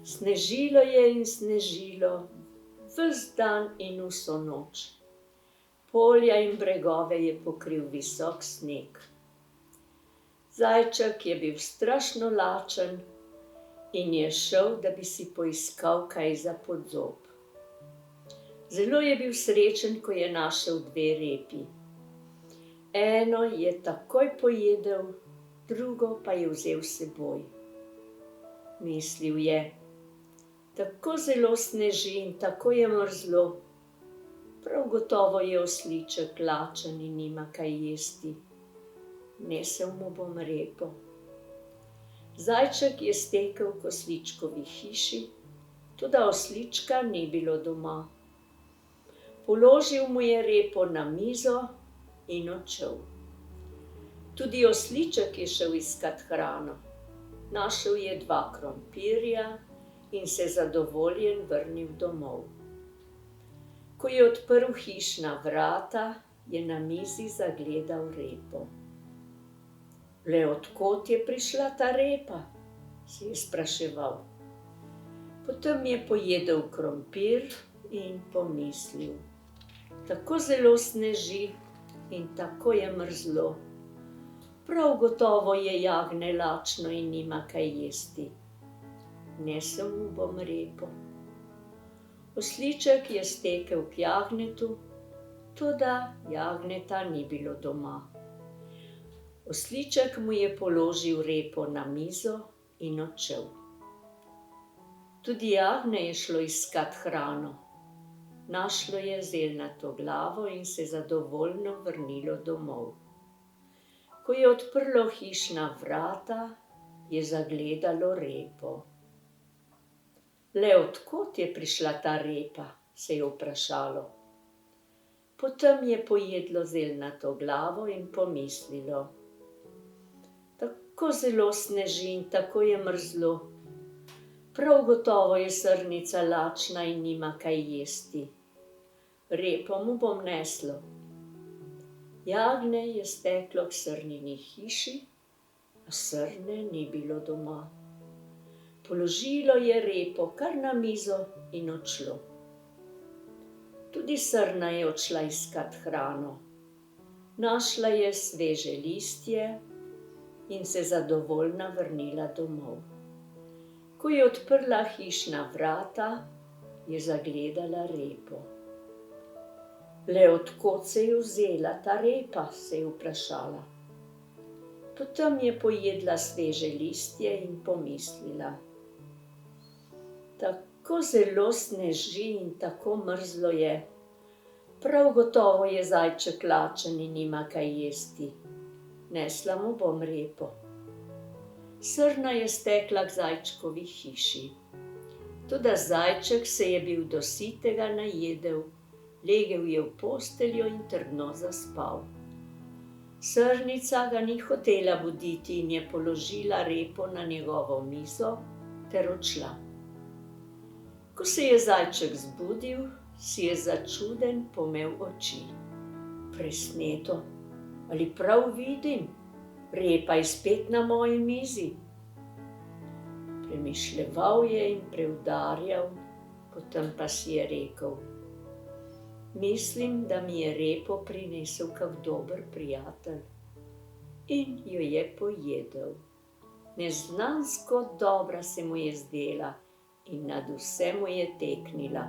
Snežilo je in snežilo, ves dan in vso noč. Polja in bregove je pokril visok sneg. Zajček je bil strašno lačen in je šel, da bi si poiskal kaj za pod zob. Zelo je bil srečen, ko je našel 2 repi. Eno je takoj pojedel, drugo pa je vzel s seboj. Mislil je: tako zelo sneži in tako je mrzlo. Prav gotovo je osliček lačen in nima kaj jesti. Nesel mu bom repo. Zajček je stekel k osličkovi hiši, toda oslička ni bilo doma. Položil mu je repo na mizo in odšel. Tudi osliček je šel iskat hrano. Našel je 2 krompirja in se zadovoljen vrnil domov. Ko je odprl hišna vrata, je na mizi zagledal repo. Le od kod je prišla ta repa? Se je spraševal. Potem je pojedel krompir in pomislil: tako zelo sneži in tako je mrzlo. Prav gotovo je jagnje lačno in nima kaj jesti. Nesel mu bom repo. Osliček je stekel k jagnjetu, toda jagnjeta ni bilo doma. Osliček mu je položil repo na mizo in odšel. Tudi jagnje je šlo iskat hrano. Našlo je zelnato glavo in se zadovoljno vrnilo domov. Ko je odprlo hišna vrata, je zagledalo repo. Le od kod je prišla ta repa? Se je vprašalo. Potem je pojedlo zelnato glavo in pomislilo: tako zelo sneži in tako je mrzlo. Prav gotovo je srnica lačna in nima kaj jesti. Repo mu bom neslo. Jagnje je steklo k srnini hiši, a srne ni bilo doma. Položilo je repo kar na mizo in odšlo. Tudi srna je odšla iskat hrano. Našla je sveže listje in se zadovoljna vrnila domov. Ko je odprla hišna vrata, je zagledala repo. Le od kod se je vzela ta repa? Se je vprašala. Potem je pojedla sveže listje in pomislila: tako zelo sneži in tako mrzlo je. Prav gotovo je zajček lačen in nima kaj jesti. Nesla mu bom repo. Srna je stekla k zajčkovi hiši. Toda zajček se je bil do sitega najedel, legel je v posteljo in trdno zaspal. Srnica ga ni hotela buditi in je položila repo na njegovo mizo ter odšla. Ko se je zajček zbudil, si je začuden pomel oči. Presneto, ali prav vidim? Repa je spet na moji mizi. Premišljeval je in preudarjal, potem pa si je rekel: mislim, da mi je repo prinesel kak dober prijatelj. In jo je pojedel. Neznansko dobra se mu je zdela in nad vse mu je teknila.